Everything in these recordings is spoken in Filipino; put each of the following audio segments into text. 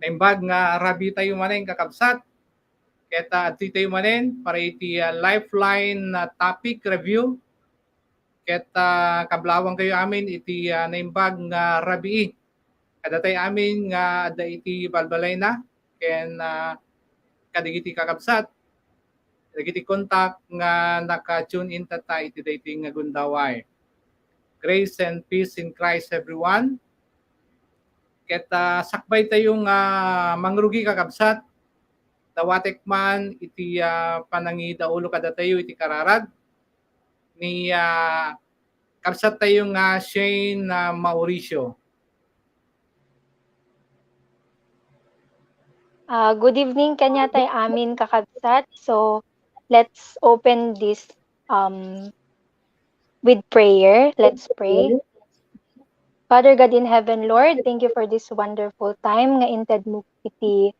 Naimbag nga rabi tayo manen kakabsat. Keta at tayo manen para iti lifeline topic review. Keta kablawang kayo amin iti naimbag nga rabi. Kada tayo amin nga ada iti balbalay na. Ken kadigiti kakabsat. Kadigiti kontak nga naka-tune in tata iti dating nga gundaway. Grace and peace in Christ everyone. Keta sakbay tayong mangrugi kakabsat. Dawatek man iti panangi daulo kada tayo iti kararag. Ni kabsat tayong Shane Mauricio. Good evening kanya tayo amin kakabsat. So let's open this with prayer. Let's pray. Father God in heaven, Lord, thank you for this wonderful time nga inted mo iti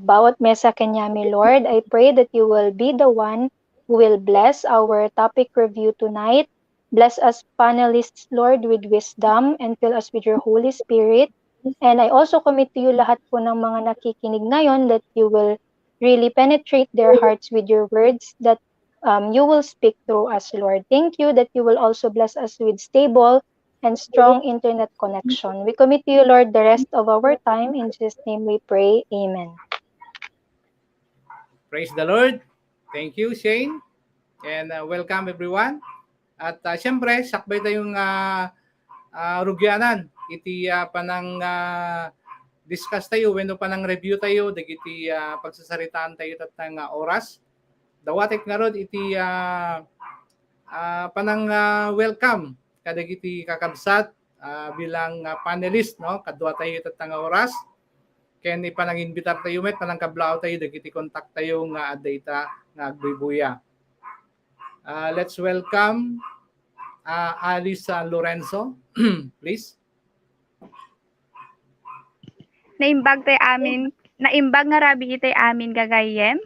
bawat mesa kanyami, Lord. I pray that you will be the one who will bless our topic review tonight. Bless us panelists, Lord, with wisdom and fill us with your Holy Spirit. And I also commit to you lahat po ng mga nakikinig ngayon that you will really penetrate their hearts with your words, that you will speak through us, Lord. Thank you that you will also bless us with stable and strong internet connection. We commit to you, Lord, the rest of our time. In Jesus' name we pray. Amen. Praise the Lord. Thank you, Shane. And welcome everyone. At siyempre, sakbay tayong rugyanan. Iti panang discuss tayo, when panang review tayo, dagiti pagsasaritaan tayo tatang oras. Dawatek nga rod iti panang welcome kadagiti kakabsat bilang panelist, no? Kadwa tayo tatang oras. Ken ipanang imbitar tayo met panang kablao tayo dagiti kontak tayo nga data nga agbubuya. Let's welcome Alice Lorenzo, please. Naimbag nga rabi ito'y amin gagayem.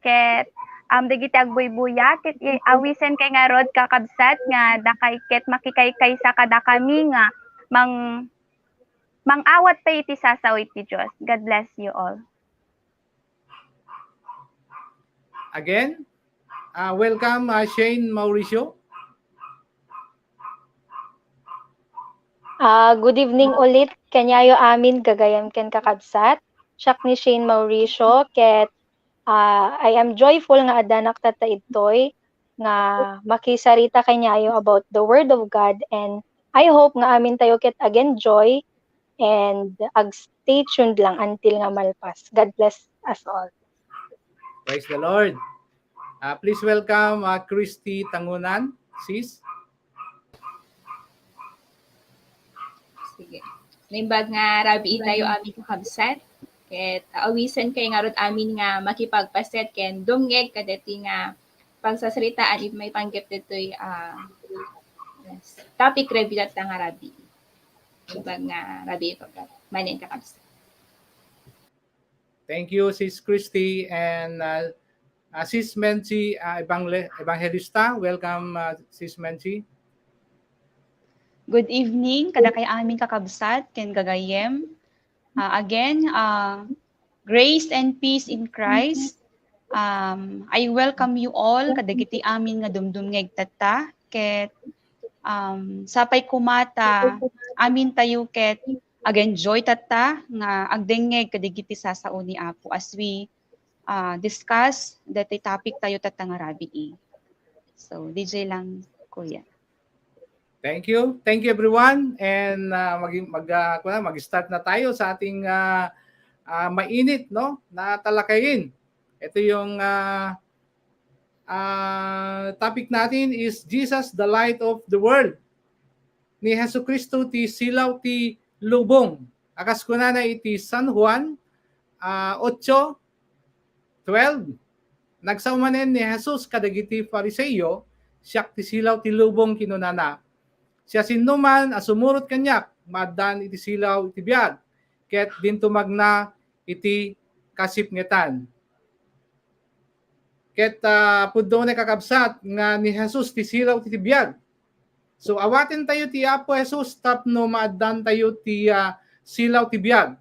Ket dagiti agbuy-buya ket awisen kay nga rod kakabsat nga dakay ket makikaykay sa kada kami nga mang-awat pa iti sasaw iti Dios. God bless you all. Again, welcome Shane Mauricio. Good evening ulit kanyayo amin gagayam ken kakabsat. Siak ni Shane Mauricio ket I am joyful nga adanak tata itoy nga makisarita kanyayo about the Word of God, and I hope nga amin tayo ket again joy and stay tuned lang until nga malpas. God bless us all. Praise the Lord. Please welcome Christy Tangunan, sis. Sige. Naimbag nga rabi tayo amin kakabsat. Ket awisan kay nga rod amin nga makipagpaset ken dumngeg kadeti nga pagsasaritaan if may panggap ditoy topic review dat nga rabi. Naimbag nga rabi ipagkat manen kakabsat. Thank you, sis Christy, and sis Menchi Evangelista. Welcome, sis Menchi. Good evening, kada kay aming kakabsat, ken gagayem. Again, grace and peace in Christ. I welcome you all, kadagiti amin nga dumdumngeg tata, ket sapay kumata, amin tayo ket again joy tata, nga agdengeg kadagiti sasao ni Apo as we discuss dati topic tayo tata nga rabi. So, DJ lang, kuya. Thank you. Thank you everyone, and mag-start na tayo sa ating mainit, no, na talakayin. Ito yung topic natin is Jesus the light of the world. Ni Jesucristo ti silaw ti lubong. Akas ko na iti San Juan 8:12. Nagsaumanen ni Jesus kadagiti Fariseo, siyak ti silaw ti lubong kinunana. Siya sinuman asumurot kanyak, madan iti silaw iti biag, ket dinto magna iti kasipngetan. Ket pudno na kakabsat nga ni Jesus ti silaw iti biag. So awaten tayo ti Apo Jesus tapno madan tayo ti silaw ti biag.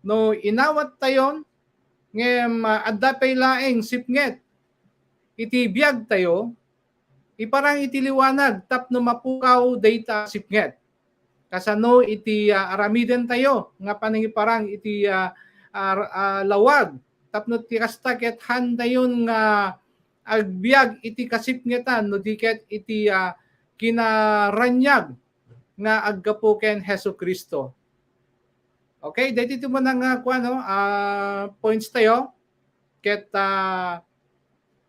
no inawat tayon ngem addapay laeng sipnget iti biag tayo iparang iti liwanag tapno mapukaw dayta sipnget. Kasano iti aramiden tayo nga panangiparang iti lawag tapno ti kasta ket handayon nga agbiag iti kasipngetan no diket iti kinaranyag nga aggapu ken Hesukristo. Okay, dahil ito mo nang points tayo. Ket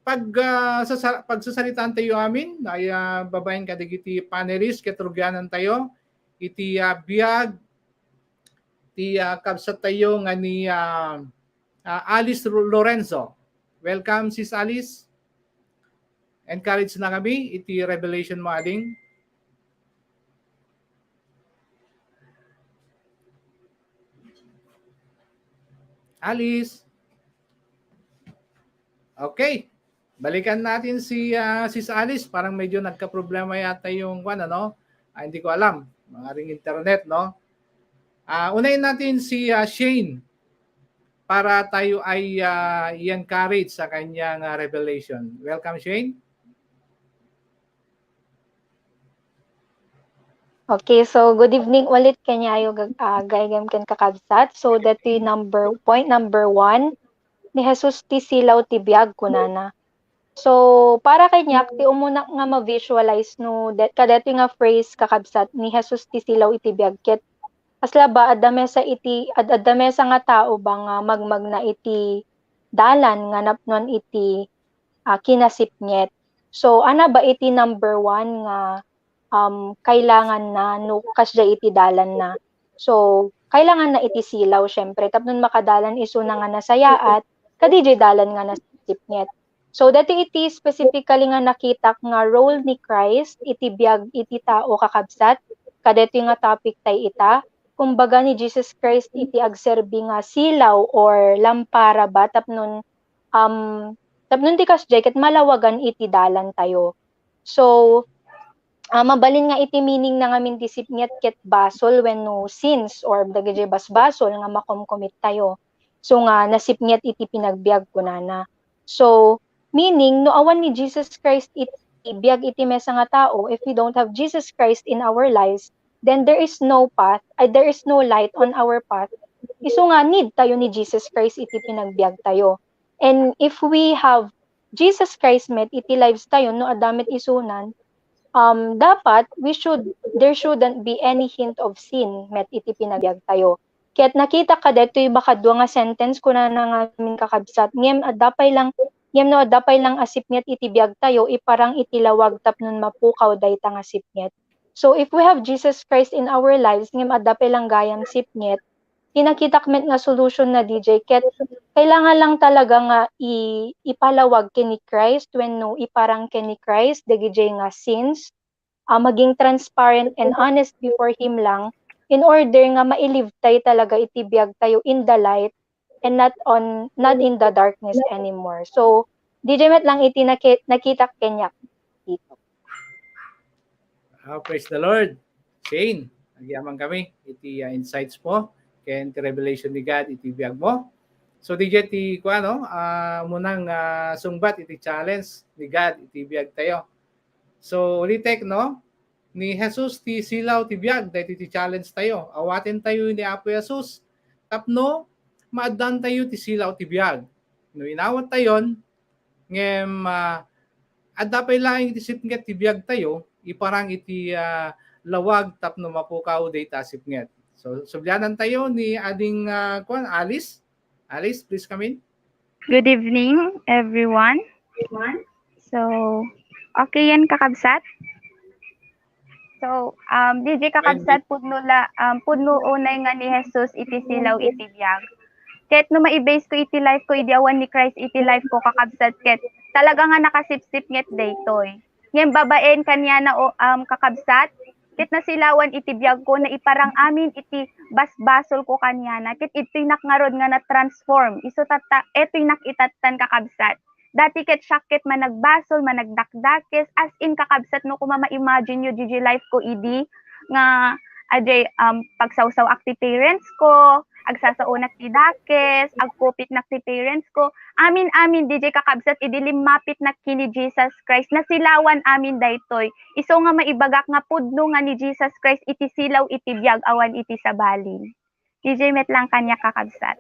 pagsasalitaan tayo amin, ay babayin ka digiti panelist, ket rugyanan tayo, iti biag, iti kabsat tayo nga ni Alice Lorenzo. Welcome, Sis Alice. Encourage na kami, iti revelation mo ading. Alice. Okay. Balikan natin si Sis Alice. Parang medyo nagka-problema yata yung hindi ko alam. Maaaring internet, no? Unahin natin si Shane para tayo ay i-encourage sa kanyang revelation. Welcome, Shane. Okay, so good evening ulit kanyayo gaygam ken kakabsat. So that point number 1 ni Jesus ti silaw ti biag kunana. So para kanya ti umuna nga ma-visualize no that kadeto nga phrase kakabsat ni Jesus ti silaw iti biag ket asla ba adda mesa nga tao ba nga magmag na iti dalan nga napnon iti kinasipnget. So ana ba iti number 1 nga kailangan na no kasya iti dalan na. So kailangan na iti silaw syempre tapnon makadalan iso na nga nasayaat kadijay dalan nga nasipnget. So dati iti specifically nga nakita nga role ni Christ iti biag iti tao kakabsat kadito nga topic tay ita. Kumbaga ni Jesus Christ iti agserbi nga silaw or lampara ba tapnon ti kasjay ket malawagan iti dalan tayo. So mabalin nga iti meaning na nga mintisipnget ket basol when no sins or dagiti basbasol nga makomkomit tayo. So nga nasipnget iti pinagbiag kunana. So meaning no awan ni Jesus Christ iti biag iti mesa nga tao, if we don't have Jesus Christ in our lives, then there is no light on our path. Isu nga need tayo ni Jesus Christ iti pinagbiag tayo. And if we have Jesus Christ met iti lives tayo no adamit isunan, dapat there shouldn't be any hint of sin met iti pinagbiag tayo. Kaya't nakita ka deto'y baka dua nga sentence kuna na nga min kakabsat ngem adapay lang asipnget iti biag tayo iparang iti lawag tapnon mapukaw dayta nga sipnget. So if we have Jesus Christ in our lives ngem adapay lang gayam sipnget, tinakita met nga solution na DJ ket kailangan lang talaga nga ipalawag kini Christ when no iparang kini Christ dagiti nga sins maging transparent and honest before him lang in order nga mailive tayo talaga iti biag tayo in the light and not in the darkness anymore. So DJ met lang iti nakita kenya dito. Praise the Lord. Shane, nagyaman kami iti insights mo ken ti revelation ni God iti biag mo. So DJ ti munang sungbat iti challenge ni God iti biag tayo. So ulitek ni Jesus ti silaw ti biag dahil ti challenge tayo. Awatin tayo ni Apo Jesus tapno maaddan tayo ti silaw ti biag. No inawat tayon ngem adapay laing iti sipnget ti biag tayo iparang iti lawag tapno mapukaw dayta sipnget. So subyanan tayo ni ading Alice. Alice, please come in. Good evening, everyone. So, okay yan kakabsat? So, DJ kakabsat pudno unay nga ni Jesus iti silaw iti biag. Ket no maibase ko iti life ko iti awan ni Christ iti life ko kakabsat ket talaga nga nakasipsip nget daytoy. Ngem babaen kanya na kakabsat ket nasilawan iti biag ko na iparang amin iti basbasol ko kanya na ket iti nakngarod nga na transform iso eto'y nakitatan kakabsat. Dati ket syakit managbasol managdakdakes as in kakabsat no kuma ma-imagine yo life ko idi nga ajay pagsawsaw akti parents ko agsasauna ti dakes, agkupit na ti parents ko. Amin DJ kakabsat idilim mapit na kini Jesus Christ. Nasilawan amin daytoy. Iso nga maibagak nga pudno nga ni Jesus Christ iti silaw iti biyag awan iti sabalin. DJ met lang kanya kakabsat.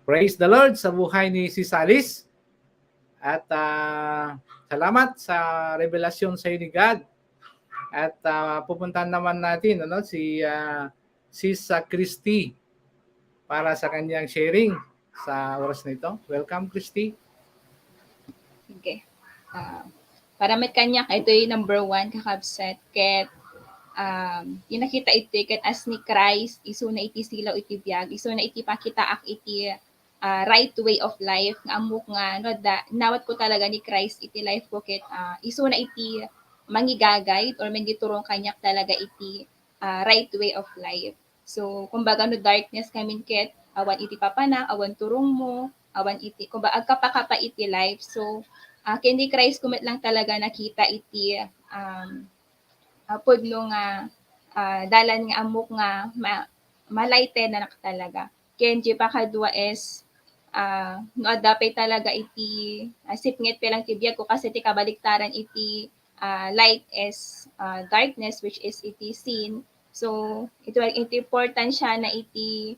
Praise the Lord sa buhay ni Sis Alice. At salamat sa revelasyon sa ni God. At pupuntahan naman natin si Sis Christy para sa kanyang sharing sa oras na ito. Welcome, Christy. Okay. Para may kanya, ito yung number 1 kakabsat. Ket yung nakita ito, ket as ni Christ, iso na iti silaw iti biyag, iso na iti pakitaak iti right way of life, nga amok nga, nawat ko talaga ni Christ iti life ko, ket iso na iti mangigagayad or mangiturong kanyak talaga iti right way of life. So, kumbaga darkness kami ket, awan iti papana, awan turong mo, awan iti, kumbaga agkapakapa iti life. So, kendi Christ kumit lang talaga nakita iti pudno nga dalan nga amok nga malayte na talaga. Kenji pa kadwa is no adapay talaga iti sipnget pelang tibiyag ko kasi ti kabaliktaran iti light is darkness, which is iti sin. So ito important siya na iti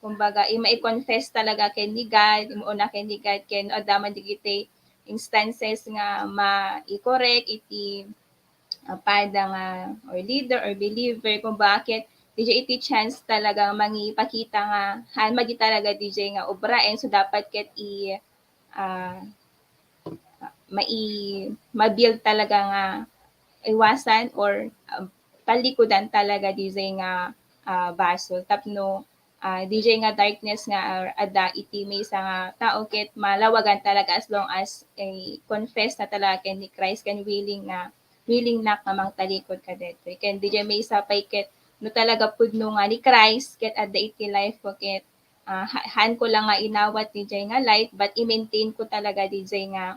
kumbaga i-confess talaga kay ni God, imuuna kay ni God, ken adaman digiti instances nga ma-correct iti pada nga or leader or believer kung bakit DJ iti chance talaga mangipakita nga magi talaga DJ nga obraen, so dapat ket ma-build talaga nga iwasan or talikudan talaga DJ nga basol tapno DJ nga darkness nga ada iti may isa nga tao ket malawagan talaga as long as confess na talaga ken ni Christ ken willing na kamang talikod kadeto ken DJ may isa pay ket no talaga pudno nga ni Christ ket ada iti life ko ket han ko lang nga inawat DJ nga light but i-maintain ko talaga DJ nga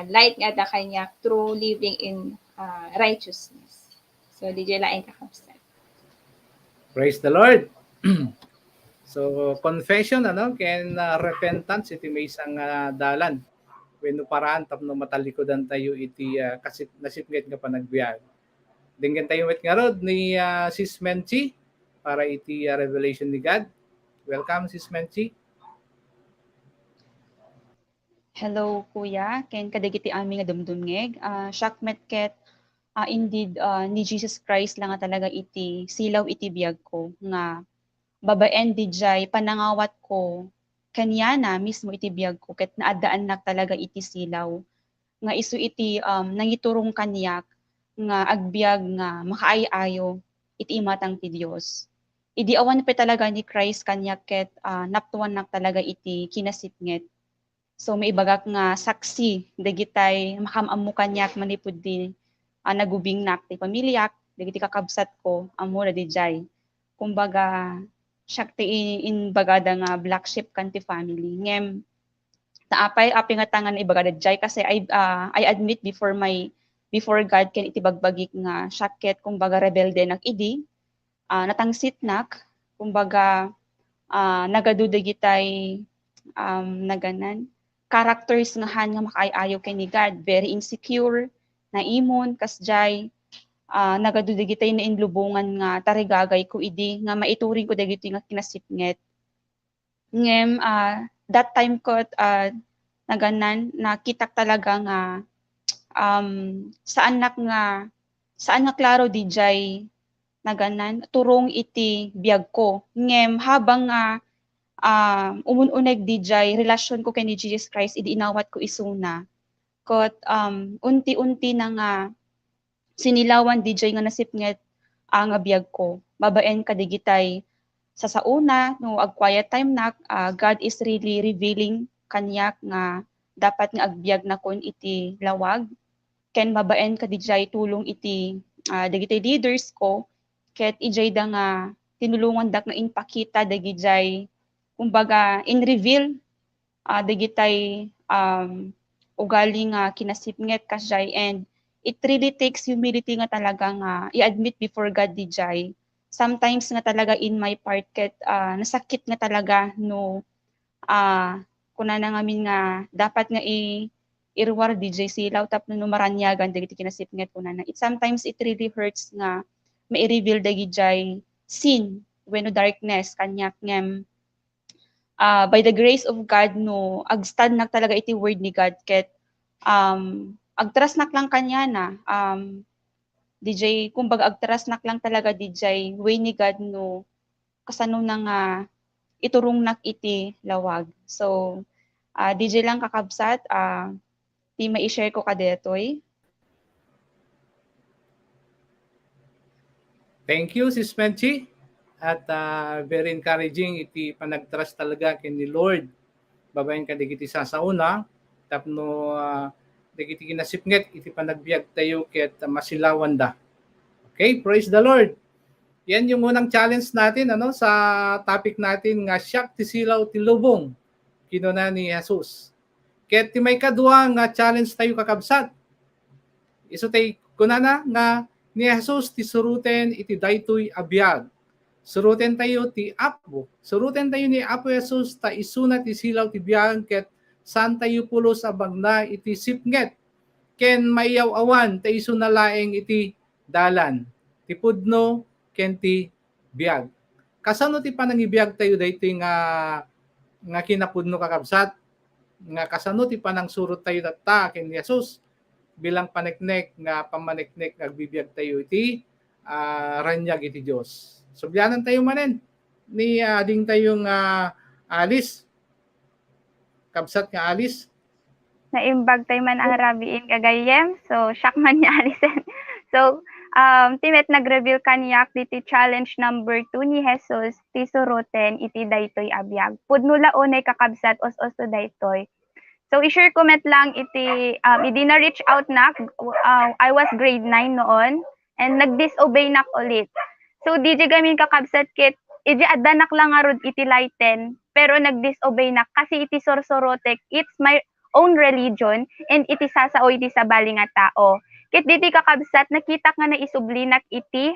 light nga da kanya through living in righteousness. So DJ laing kakabsat. Praise the Lord. So confession ken repentance iti may isang dalan wenno paraan tapno matalikodan tayo iti kasi nasipnget nga panagbiag. Dinggan tayo met nga rod ni Sis Menchi para iti revelation ni God. Welcome, Sis Menchi. Hello, Kuya. Ken kadagiti amin nga dumdumngeg. Syakmet ket indeed ni Jesus Christ lang nga talaga iti silaw iti biyag ko nga babaen dijay panangawat ko kanya na mismo iti biyag ko ket naadaan na talaga iti silaw nga isu iti nangiturong kanyak nga agbiag nga makaayayo iti imatang ti Dios. Idi awan pa talaga ni Christ kanyak ket naptuan na talaga iti kinasipnget. So may ibagak nga saksi dagitay makamammo kanyak manipud di nagubing nak ti pamilyak dagiti kakabsat ko ammo na dijay. Kumbaga siyak ti in bagada nga black sheep kan ti family. Ngem taapay nga tangan ibagada dijay kasi I admit before God ken iti bagbagik nga siyaket kumbaga rebelde nak idi natangsit nak kumbaga nagadu dagitay naganan characters nga han nga makaayayo ken ni God, very insecure, naimon, kasjay, nagadu dagitay na inlubungan nga tarigagay ko idi nga maituring ko dagiti nga kinasipnget. Ngem that time ko naganan nakitak talaga nga saan nga klaro dijay naganan turong iti biyag ko. Ngem habang nga umununeg dijay relasyon ko kay ni Jesus Christ idi inawat ko isuna kot unti-unti na nga sinilawan dijay nga nasipnget nga biyag ko babaen kadigitay sa sauna no ag quiet time nak God is really revealing kanyak nga dapat nga agbiag na kon iti lawag ken babaen kadijay tulong iti dagitay leaders ko ket ijay da nga tinulungan dak nga inpakita dagijay kumbaga in reveal dagitay ugali nga kinasipnget kasjay and it really takes humility nga talaga nga i-admit before God DJ. Sometimes nga talaga in my part ket nasakit nga talaga no kuna na ngamin nga dapat nga i-reward DJ silaw tapno no maranyagan dagiti kinasipnget kuna na. Sometimes it really hurts nga mai-reveal dagiti sin when no darkness kanyak ngem by the grace of God no agstand nak talaga iti word ni God ket agtras nak lang kanya na DJ kumbaga agtras nak lang talaga DJ way ni God no kasano na nga iturong nak iti lawag. So DJ lang kakabsat ti mai-share ko kadetoy. Thank you, Sis Menchi. At very encouraging iti panagtrust talaga ken ni Lord. Babayan ka digiti sasauna tapno digiti kinasipnget iti panagbiag tayo ket masilawan da. Okay, praise the Lord. Yan yung unang challenge natin sa topic natin nga siyak ti silaw ti lubong kinuna ni Jesus. Ket ti may kadua nga challenge tayo kakabsat. Isu tay kunana nga ni Jesus ti suruten iti daytoy a biag. Suruten tayo ti Apo. Suruten tayo ni Apo Jesus ta isuna ti silaw ti biag ket saan tayo pulos abag na iti sipnget. Ken mayaw awan ta isuna laeng iti dalan. Ti pudno ken ti biag. Kasano ti panangibiyag tayo daytoy nga kinapudno kakabsat nga kasano ti panang surot tayo data ken Jesus bilang paneknek nga pamaneknek nagbibiyag tayo iti ranyag iti Dios. Subyanan tayo manen ni ading tayong alis. Kabsat nga alis. Naimbag tayo man ang rabiin kagayem. So, siyak man niya alisen. So, timet nag-reveal kanyak diti challenge number 2 ni Jesus ti suruten iti daytoy abiyag. Pudno laonay kakabsat os-oso daytoy. So, i-share comment lang iti, idi na reach out nak. I was grade 9 noon and nag-disobey nak ulit. So, di gamin kakabsat kit, idi adanak lang arod iti lighten, pero nag-disobey nak kasi iti sorsorotek, it's my own religion and iti sasao iti sabali nga tao. Kit diti kakabsat, nakita nga na isublinak iti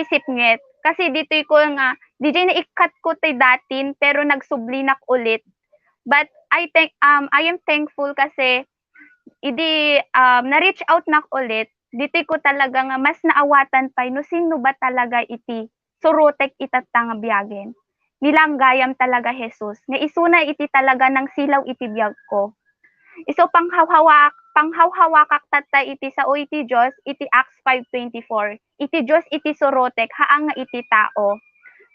sipnget. Kasi dito ko nga, di na ikat ko tay datin, pero nagsublinak ulit. But I am thankful kasi na-reach out nak ulit. Dito ko talaga nga mas naawatan pa no sino ba talaga iti surutek itatang biyagen. Nilanggayam talaga Jesus. Nga isuna iti talaga ng silaw iti biyag ko. Iso panghawhawakak tatay iti sao iti Diyos iti Acts 5:24. Iti Diyos iti surutek haang nga iti tao.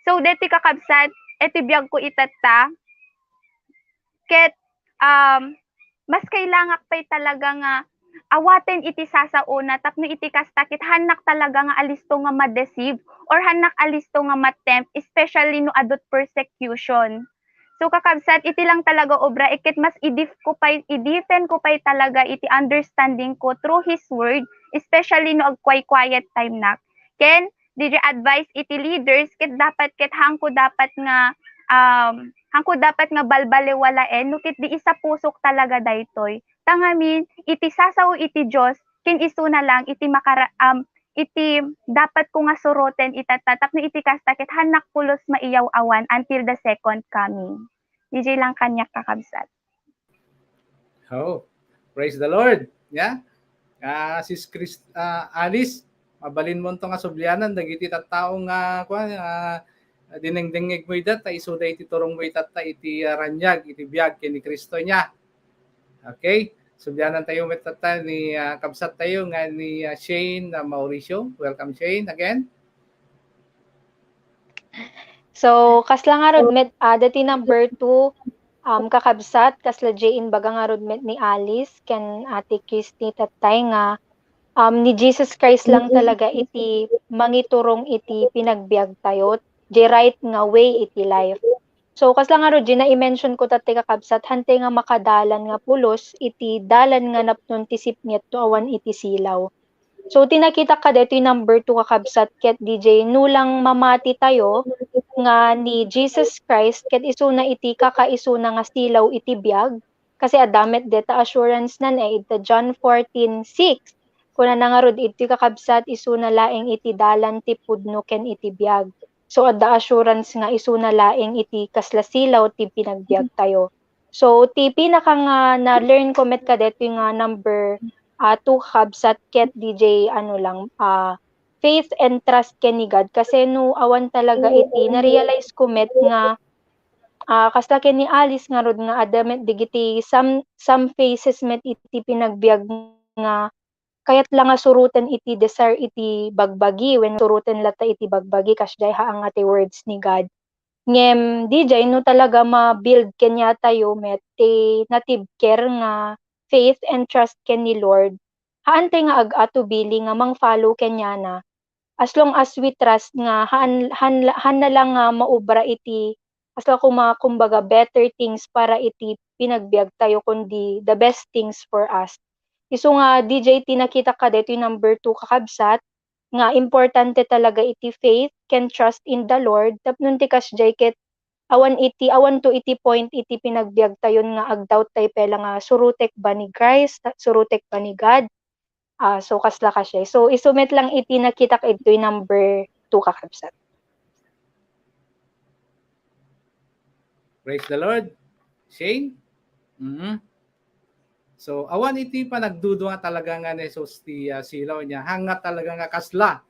So deti kakabsat iti biyag ko itatta ket mas kailangak pay talaga nga awaten iti sasauna tapno iti kastakit hanak talaga nga alisto nga ma-deceive or hanak alisto nga ma-tempt especially no adot persecution. So kakabsat iti lang talaga obra iket mas i-defend ko pay talaga iti understanding ko through His word especially no quiet time nak. Ken did advise iti leaders ket dapat ket hangko dapat nga balbalewalaen no ket di isa pusok talaga daytoy. Tangamin iti sasaw iti Dios ken isuna lang iti iti dapat ko nga suroten itatatap no iti kastakit hanak pulos maiyaw awan until the second coming. DJ lang kanyak kakabsat. Oh, praise the Lord. Yeah. Sis Alice, mabalin mo to nga sublianan dagiti tattao nga dinengdengeg mo ita isuda iti turong mo ita iti ranyag iti biag ken ni Kristo niya. Okay? Subyanan tayo metata ni kabsat tayo nga ni Shane Mauricio. Welcome Shane again. So, kasla nga rod met dati number 2 kakabsat kasla Jane baga nga rod met ni Alice ken Ate Christy tatay nga ni Jesus Christ lang talaga iti mangiturong iti pinagbiag tayo the right nga way iti life. So kasla nga rod na i-mention ko tatay kakabsat hante nga makadalan nga pulos iti dalan nga napnon ti sipnget to awan iti silaw. So tinakita ka dito yung number 2 kakabsat ket DJ nulang mamati tayo nga ni Jesus Christ ket isuna iti kakaisuna nga silaw iti biag Kasi adamet deta assurance nan ita John 14:6. Kuna na nga rod iti kakabsat isuna laeng iti dalan ti pudno ken iti biag. So adda assurance nga isuna laeng iti kasla silaw ti pinagbiag tayo. So ti pinaka nga na-learn ko met kadet yung nga number 2 kabsat ket DJ ano lang faith and trust ken ni God kasi no awan talaga iti na-realize ko met nga kasta ken ni Alice nga rod nga adamet digiti some phases met iti pinagbiag nga kayat lang nga suruten iti desire iti bagbagi when suruten lata iti bagbagi kasjay haang ati words ni God. Ngem DJ no talaga ma-build kanya tayo met ti native care nga faith and trust ken ni Lord. Haantay nga ag-atubili nga mang-follow kanya na as long as we trust nga han na lang nga maubra iti as long kumbaga better things para iti pinagbiag tayo kundi the best things for us. Isu nga DJ tinakita ka dito yung number 2 kakabsat nga importante talaga iti faith can trust in the Lord tapnon ti kasjay ket awan to iti point iti pinagbiag tayon nga agdoubt tay pela nga surutek ba ni Christ surutek ba ni God so kasla ka siya so isumet lang iti nakita ka ito yung number 2 kakabsat. Praise the Lord. Shane? So, awan iti pa nagdudunga talaga nga ni Jesus ti silaw niya. Hanga talaga nga kasla.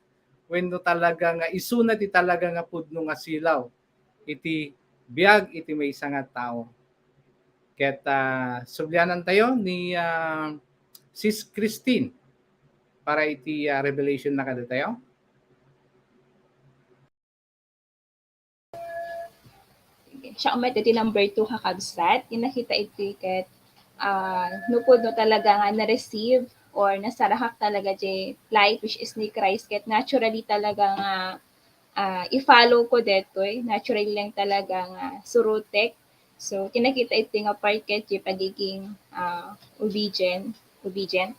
When no talaga nga isuna ti talaga nga pudno nga silaw. Iti biag iti may nga tao. Ket sublyanan tayo ni Sis Christine para iti revelation na kada tayo. Siya umat iti number 2 kakabsat. Inakita iti ket nupod no talaga nga na-receive or nasarahak talaga di life which is ni Christ ket naturally talaga nga i-follow ko detoy naturally lang talaga nga surutek so kinakita iti nga part ket di pagiging obedient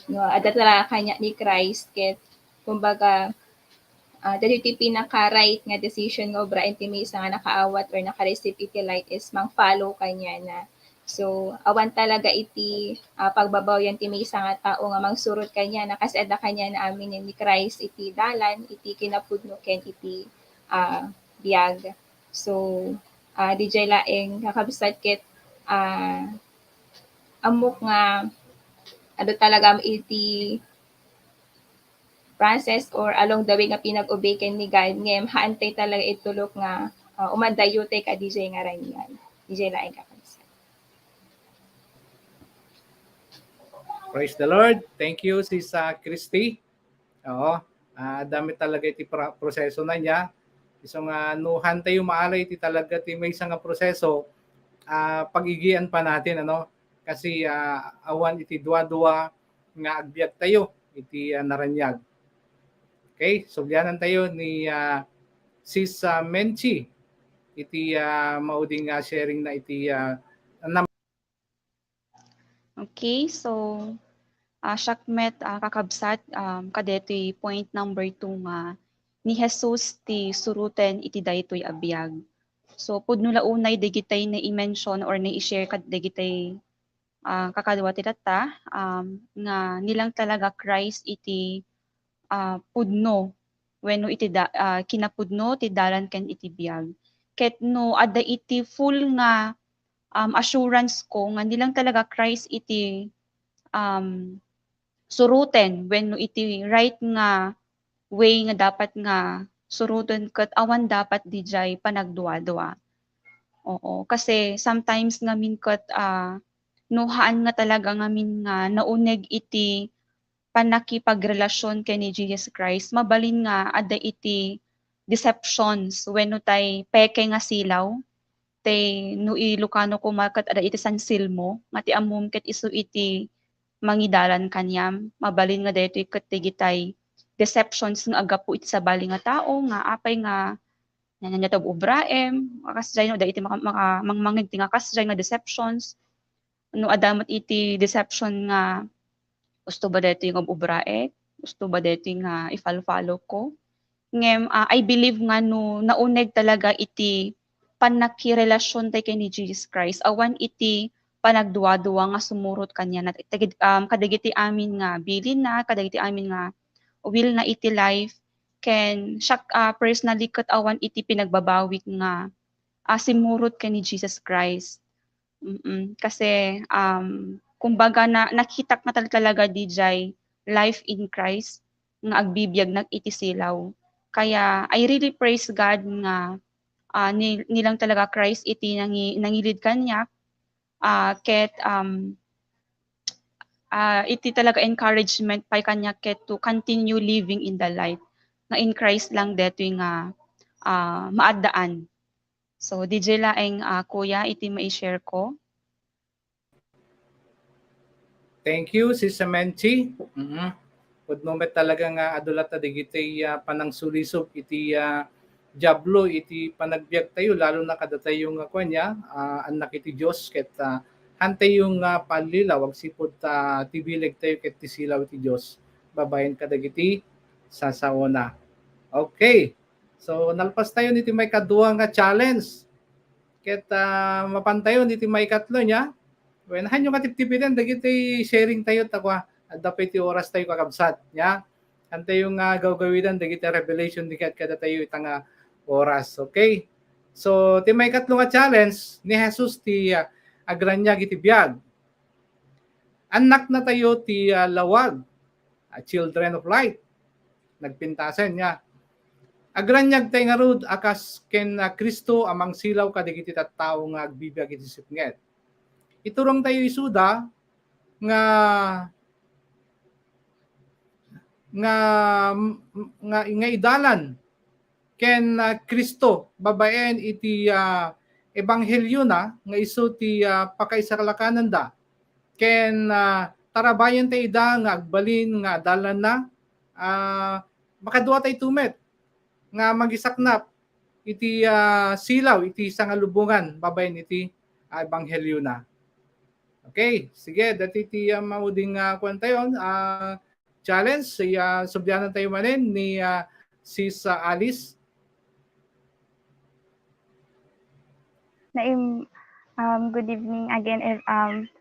no adda talaga kanya ni Christ ket kumbaga dati iti pinaka-right nga decision nga obra iti may isa nga nakaawat or naka-receive iti light is mang-follow kanya na. So, awan talaga iti pagbabaw yan ti may isa nga tao nga mangsurot kanya na kasi ada kanya na amin ni Christ iti dalan, iti kinapudno ken iti biag. So, DJ laeng kakabsat ket amok nga ado talaga iti process or along the way nga pinag-obey ken ni God ngem haantay talaga itulok nga umandayote ka DJ nga ranyan. DJ laeng kakabsat. Praise the Lord. Thank you, Sis Christy. Oo. Dami talaga iti proseso na niya. Isang nuhan tayo maalay iti talaga iti may isang proseso pagigian pa natin ano kasi awan iti dua-dua nga agbiag tayo iti naranyag. Okay, subyanan tayo ni Sis Menchi iti mauding sharing na iti Okay, so Shakmet kakabsat kadetoy point number 2 nga ni Jesus ti suruten iti daytoy abiyag. So pudno launay digitay na i-mention or na i-share kad digitay kakadwa ti data nga nilang talaga Christ iti pudno wenno iti kinapudno ti dalan ken iti biag. Ket no adda iti full nga assurance ko nga nilang talaga Christ iti suruten wenno iti right nga way nga dapat nga suruten ket awan dapat dijay panagduwa-duwa. Oo, kasi sometimes ngamin ket nuhaan nga talaga ngamin nga nauneg iti panakipagrelasyon ken ni Jesus Christ mabalin nga adda iti deceptions wenno tay peke nga silaw tay no Ilocano ko makat ada iti sansilmo nga ti ammom ket isu iti mangidalan kanyam mabalin nga daytoy ket digitay deceptions nga agapu iti sabali nga tao nga apay nga nanya tag ubraem kasjay no da iti mangmangig ti nga kasjay nga deceptions no adamat iti deception nga gusto ba daytoy nga ubrae gusto ba daytoy nga i-follow ko ngem I believe nga no nauneg talaga iti panakirelasyon tayo kay ni Jesus Christ, awan iti panagduwa-duwa nga sumurot kanya na kadagiti amin nga bilin na, kadagiti amin nga will na iti life, ken siya personally kat awan iti pinagbabawik nga simurot kay ni Jesus Christ. Kasi kumbaga nakita na talaga DJ life in Christ nga agbibiyag nag iti silaw. Kaya I really praise God nga nilang talaga Christ iti nangilid kanya ket iti talaga encouragement pa kanya ket to continue living in the light nga in Christ lang detoy nga maaddaan. So DJ laeng kuya iti mai-share ko. Thank you, Sis Menchi. Pudno met talaga nga adulat na digiti panang sulisog iti jablo iti panagbiag tayo lalo na kada tayo nga kunya anak iti Dios ket hantay yung panlilaw wag sipod tibileg tayo ket ti silaw iti Dios babayen kadagiti sasaona. Okay. So nalpas tayo niti may kaduwa nga challenge. Ket mapantayon niti may katlo nya. When hanyo katiptipitan dagiti sharing tayo takwa dapat ti oras tayo kakabsat nya. Hantay yung gawgawidan dagiti revelation di kada tayo itang oras. Okay? So ti may katlo nga challenge ni Jesus ti agranyag iti biag. Anak na tayo ti lawag, children of light. Nagpintasan niya. Agranyag tayo nga rod akas ken Kristo amang silaw kadigiti tattao nga agbibiag iti sipnget. Iturong tayo isuda nga idalan ken Kristo babaen iti ebanghelyo na nga isu ti pakaisarlakanan da ken tarabayan tayo da nga agbalin nga dalan na makaduwa tayo tumet nga magisaknap iti silaw iti sangalubungan babaen iti ebanghelyo na. Okay, sige dati iti mauding kwantayon challenge subyanan tayo manen ni Sis Alice. Good evening again,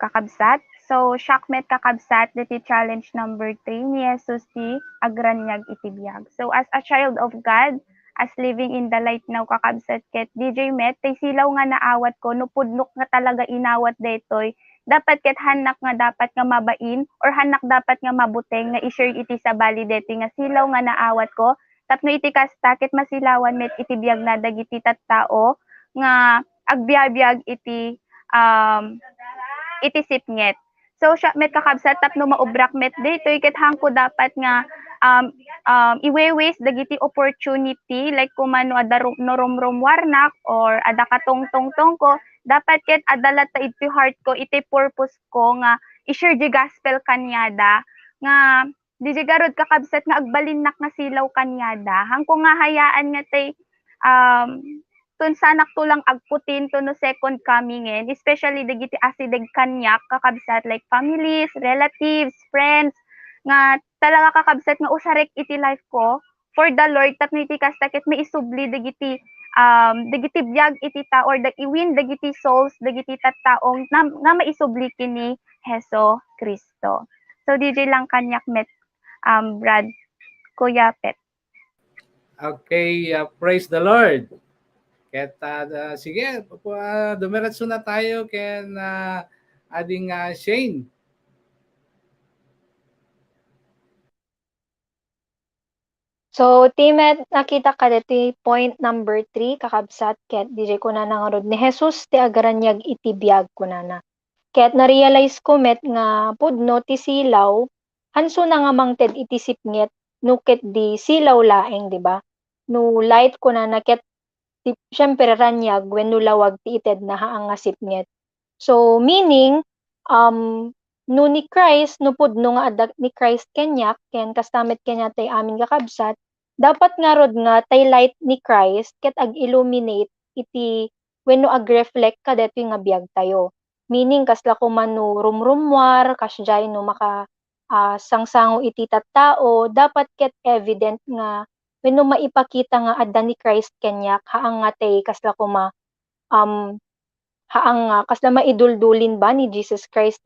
kakabsat. So, Shakmet kakabsat, diti challenge number 3 ni Jesus ti agranyag itibiyag. So, as a child of God, as living in the light now kakabsat ket DJ Met, tay silaw nga naawat ko, no pudnok nga talaga inawat detoy, dapat ket hanak nga dapat nga mabain, or hanak dapat nga mabuteng nga i-share iti sa bali deti nga silaw nga naawat ko, tapno iti kasta ket masilawan met itibiyag na dagiti tattao, nga agbiabiyag iti sipnget. So siya met kakabsat tapno maubrak met daytoy ket hangko dapat nga iweways dagiti opportunity like kumano ada noromrom warnak or ada katongtongtong ko dapat ket adalat ta iti heart ko iti purpose ko nga i-share di gospel kanyada nga di garod kakabsat nga agbalinnak nga silaw kanyada hangko nga hayaan nga tay tun sanak to lang agputin to no second coming especially dagiti asideg kanyak kakabsat like families, relatives, friends nga talaga kakabsat nga usarek iti life ko for the Lord tapno iti kasta ket maisubli dagiti biag iti ta or iwin dagiti souls dagiti tattaong nga maisubli kini Heso Kristo. So DJ lang kanyak met Brad Kuya Pet. Okay, praise the Lord. Ket sige, dumiretso na tayo ken ading Shane. So, Timet, nakita ka dito point number 3, kakabsat, ket DJ ko na nangarod ni Jesus ti agranyag iti biag ko na. Ket na-realize ko met nga pudno ti silaw, hanso na nga mangted iti sipnget, no ket di silaw laeng, di ba? No light ko na ket syempre ranyag when no lawag ti ited na haang nga sipnget. So, meaning, no ni Christ, no pudno nga adag ni Christ kenyak, ken kastamit kenya tay amin kakabsat, dapat nga rod nga tay light ni Christ, ket ag-illuminate iti when no ag-reflect kadeto nga biag tayo. Meaning, kasla ko man no rumrumwar, kasjay no maka sangsango iti tattao, dapat ket evident nga when no maipakita nga adda ni Christ kenyak, haang nga tay kasla ko haang kasla maiduldulin ba ni Jesus Christ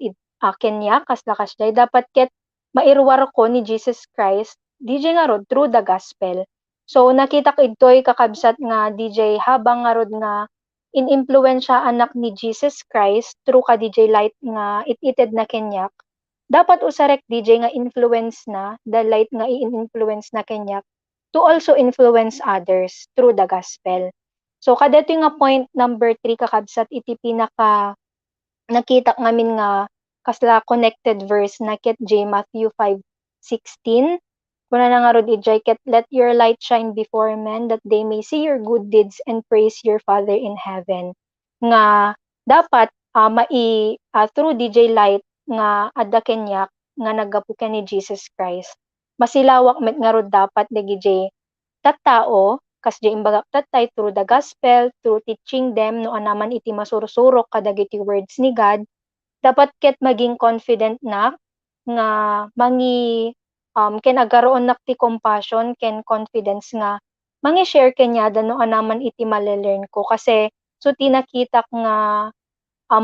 kenya kasla kasday dapat ket mairwar ko ni Jesus Christ DJ nga rod through the gospel. So nakita ko idtoy kakabsat nga DJ habang nga rod nga in-impluwensya anak ni Jesus Christ through ka DJ light nga itited na kenyak. Dapat usarek DJ nga influence na the light nga i-influence na kenyak to also influence others through the gospel. So kadto nga point number 3 kakabsat iti pinaka nakita ngamin nga kasla connected verse na ket J Matthew 5:16 kuna na nga rod ijay ket let your light shine before men that they may see your good deeds and praise your Father in heaven. Nga dapat through DJ light nga adda kenyak nga nagapuken ni Jesus Christ. Masilawak met nga rod dapat dagiti tattao kas di imbaga tatay through the gospel, through teaching them no anaman iti masursurok kadagiti words ni God, dapat ket maging confident na nga ken agaroon nak ti compassion ken confidence nga mangi-share kanya no anaman iti malelearn ko kasi so tinakita nga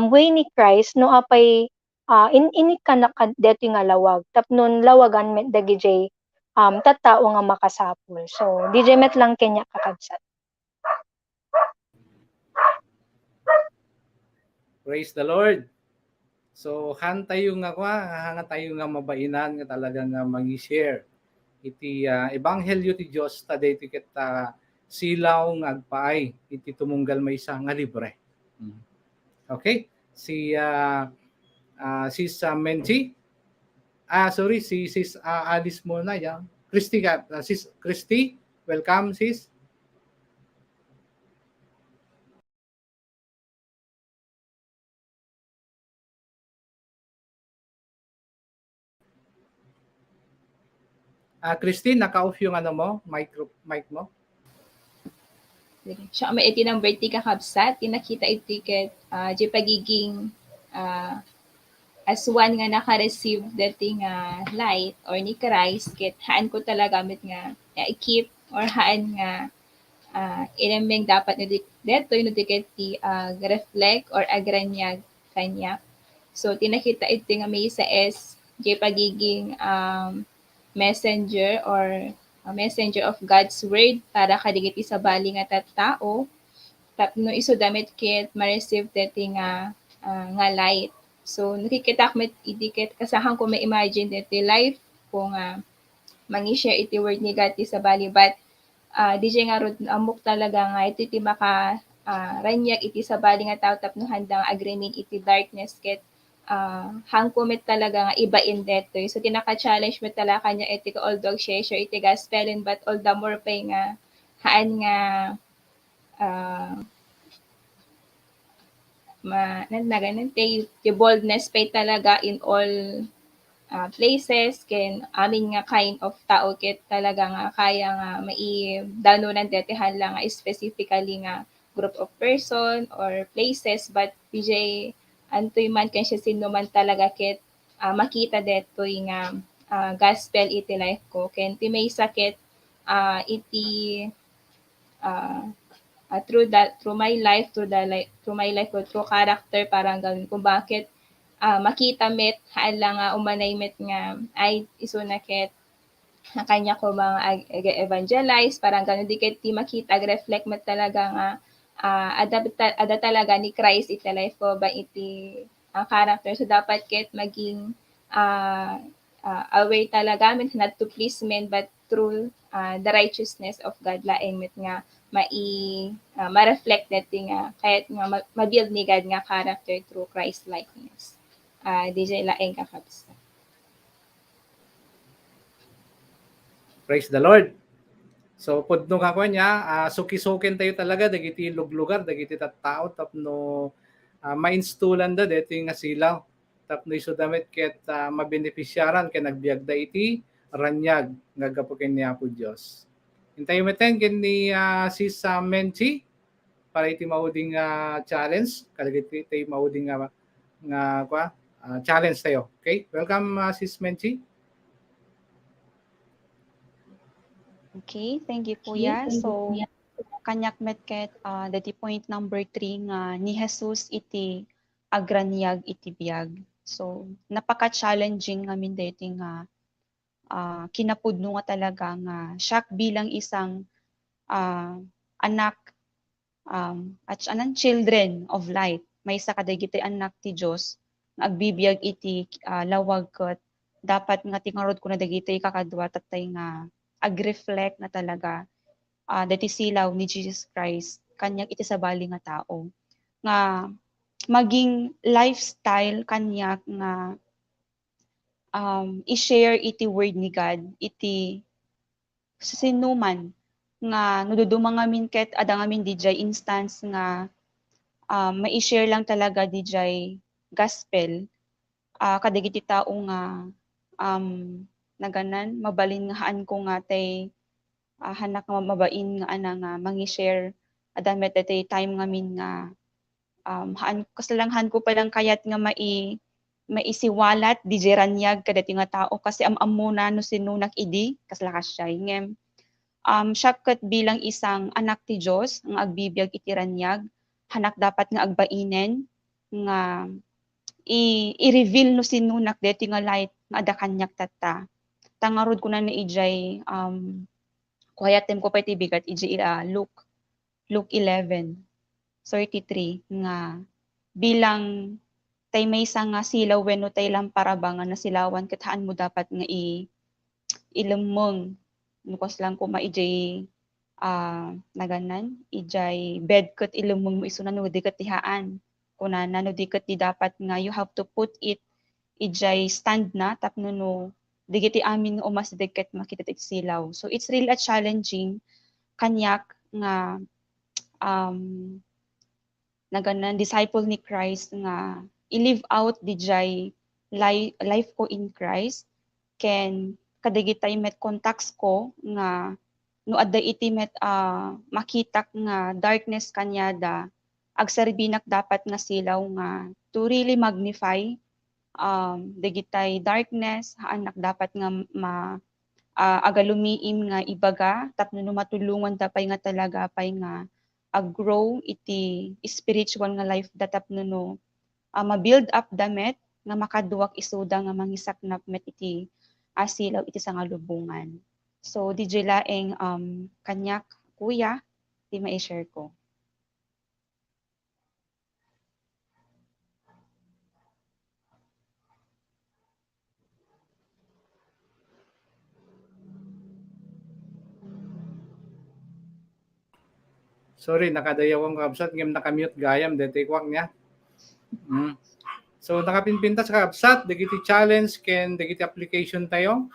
way ni Christ no apay inikanak deto nga lawag tapnon lawagan met dagiti tattao nga makasapul. So, DJ met lang kenya kakabsat. Praise the Lord. So, tayo nga tayo nga mabainan nga talaga nga mangi-share iti ebanghelyo ti Dios taday ti ket silaw nga agpaay iti tumunggal maysa nga libre. Okay? Si Sis Menchi. Sorry, si Sis Alice muna yan. Christy Sis Christy, welcome sis. Christy, naka-off yung mic mo. Siya may iti ng birthday kakabsat, tinakita iti ket di pagiging as one nga naka-receive dating light or ni Christ, ket haan ko talaga mit nga i-keep or haan nga ilameng dapat no deto no tiket ti reflect or agranyag kanya. So tinakita iti nga may sa di pagiging messenger or messenger of God's word para kadigiti sa bali nga tattao tapno iso damit ket ma-receive deti nga light. So nakikita met idikit kasahan ko may imagine deti life kung mangi-share iti word ni God ti sa bali but DJ nga rod amok talaga nga iti ti maka ranyag iti sa bali nga tao tapno handang agreement iti darkness ket hangkumit talaga nga iba in detoy. So tinaka-challenge mo talaga kanya iti all dog share iti gospelin but all the more pay nga haan nga ti boldness pay talaga in all places ken amin nga kind of tao ket talaga nga kaya nga maidanunan detihan lang nga specifically nga group of person or places but PJ antoy man ken siya sino man talaga ket makita detoy nga gospel iti life ko ken ti may sakit iti through my life ko through character parang gawin kung bakit makita met haan lang umanay met nga ay iso na ket kanya ko mga evangelize parang ganun di ket ti makita reflect met talaga nga ada talaga ni Christ iti life ko ba iti character so dapat ket maging aware talaga met not to please men but through the righteousness of God laeng met nga ma-reflect deti nga kahit nga ma-build ni God nga character through Christ likeness. DJ laeng kakabsa. Praise the Lord. So pudno ka niya, suki-sukin tayo talaga dagiti lugar, dagiti tattao tapno ma-installan da deti nga silaw. Tapno iso damit ket mabenepisyaran ken nagbiag da iti ranyag nga gapuken ni Apo Dios. Hintayo meten ken ni Sis Menchi para iti mauding challenge, kadagiti tayo mauding challenge tayo. Okay? Welcome Sis Menchi. Okay, thank you Kuya. So kanyak met ket dati point number 3 nga ni Jesus iti agranyag iti biag. So napaka-challenging ngamin dati nga kinapudno nga talaga nga siya bilang isang anak at children of light. May isa kadagiti anak ti Dios nga agbibiyag iti lawag ket dapat nga tingarod ko na dagiti kakadwa tatay nga ag-reflect na talaga dati silaw ni Jesus Christ kanyag iti sabali nga tao nga maging lifestyle kanyak nga i-share iti word ni God iti sinuman nga nududuma ngamin ket ada ngamin DJ instance nga mai-share lang talaga DJ gospel kadagiti tao nga naganan mabalin nga haan ko nga tay hanak nga mabain nga ana nga mangi-share adamet tay time ngamin nga haan kasalanghan ko palang kayat nga maisiwalat di jeranyag kadati nga tao kasi amuna no sinunak idi kaslakas siya ngem siya ket bilang isang anak ti Dios nga agbibiyag iti ranyag hanak dapat nga agbainen nga i-reveal no sinunak deti nga light nga ada kanyak tatta tangarod ko na ni ijay kuhayatem ko pa iti bigat ijay Luke 11:33 nga bilang tay may nga silaw wenno tay lamparabangan na silawan ket haan mo dapat nga ilumong nukos lang ko maijay naganan ijay bed ket ilumong mo isunan no di ket tihaan kunana no di ket di dapat nga you have to put it ijay stand na tapno no digiti amin nga umas deket makita iti silaw. So it's really a challenging kanyak nga naganan disciple ni Christ nga i-live out dijay life ko in Christ ken kadagitay met contacts ko nga no adda iti met makitak nga darkness kanyada agsarbinak dapat nga silaw nga to really magnify dagitay darkness haanak dapat nga agalumiim nga ibaga tapno no matulungan tapay nga talaga pay nga ag-grow iti spiritual nga life datapno no ma-build up damet nga makaduwak isuda nga mangisaknap met iti asilaw iti sangalubungan. So DJ laeng kanyak kuya di ma-share ko. Sorry, nakadayawang kabsat ngem nakamute gayam dete kwak niya. So nakapinpinta sa kabsat dagiti challenge ken dagiti application tayo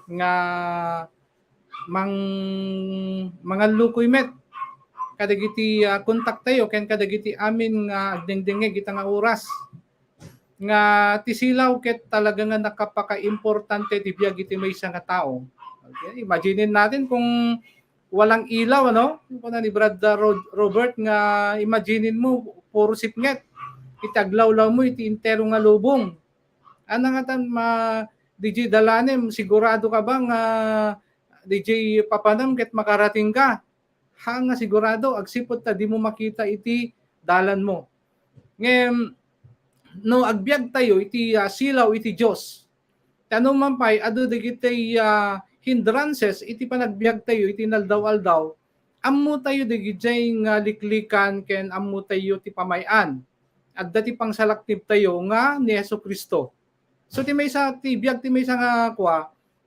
nga mga lukoy met kadagiti contact tayo ken kadagiti amin nga agdengdenge kita nga oras nga tisilaw ket talaga nga nakapaka-importante ti biag iti maysa nga tao. Okay, imagine natin kung walang ilaw kuno ni Brad Robert nga imaginin mo puro sipnget itaglawlaw mo iti intero nga lubong ana nga tan DJ Dalanem sigurado ka ba nga DJ Papanam ket makarating ka nga sigurado agsipot ta di mo makita iti dalan mo ngem no agbiag tayo iti silaw iti Dios tanong man pay adu dagiti hindrances iti panagbiag tayo iti naldaw-aldaw ammo tayo digijay nga liklikan ken ammo tayo ti pamayan at dati pang salaktib tayo nga ni Jesucristo. So ti maysa ti biag ti maysa nga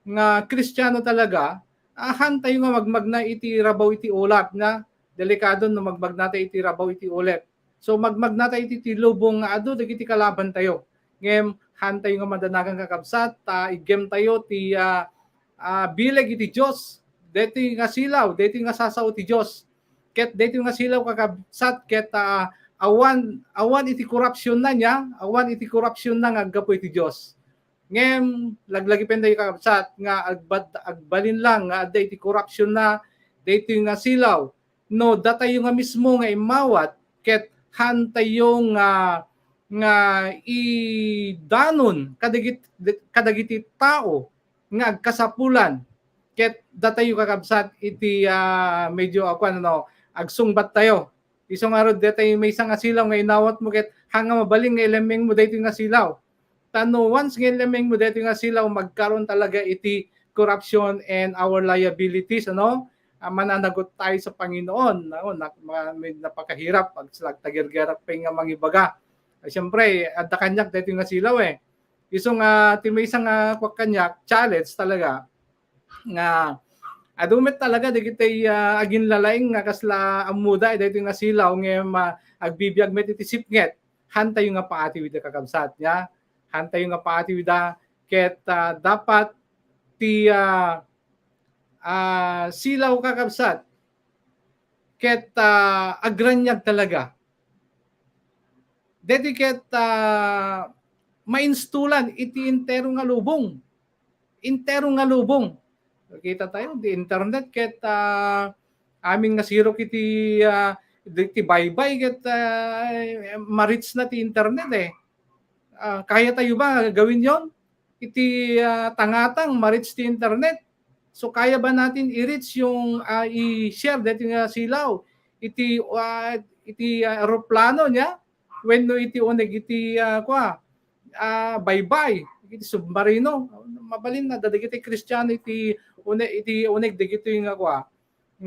nga Kristiyano talaga ahan tayo nga magmagna iti rabaw iti ulap na delikado no magmagna tayo iti rabaw iti ulap. So magmagna tayo iti lubong nga adu dagiti kalaban tayo. Ngem han tayo nga madanagan kakabsat igem tayo ti bileg iti Dios deti nga silaw deti nga sasaw ti Dios ket deti nga silaw kakabsat ket awan iti corruption na niya awan iti corruption na nga aggapo iti Dios ngem laglagi penday kakabsat nga agbalin lang nga adda iti corruption na deti nga silaw no datayo nga mismo nga imawat ket han tayo nga idanon kadagiti tao nga agkasapulan ket datayo kakabsat iti medyo agsungbat tayo. Isong arod deta may isang asilaw nga inawat mo ket hanga mabaling nga elemeng mo daytoy nga silaw. Tano once nga elemeng mo daytoy nga silaw magkaroon talaga iti corruption and our liabilities, ano? Mananagot tayo sa Panginoon. Napakahirap pag tagirgerap pa nga mangibaga. Siyempre, adda kanyak dito nga silaw eh. Isong may isang kanyak challenge talaga nga adumit talaga digitay agin lalaing nga kasla amuda dito nga silaw nga agbibiyag met iti sipnget. Hantay nga paati wida kakabsat nya. Hantay nga paati wida ket dapat ti silaw kakabsat ket agranyag talaga dediket mainstulan iti intero nga lubong kita tayo di internet ket amin nga siro kiti ti baybay ket marits na ti internet eh. Kaya tayo ba gawin yon iti tangatang marits ti internet? So kaya ba natin i-reach yung i-share dito nga silaw iti aeroplano niya when no iti uneg iti bye-bye iti submarino mabalin na dadigiti Kristiyano iti uneg digito yung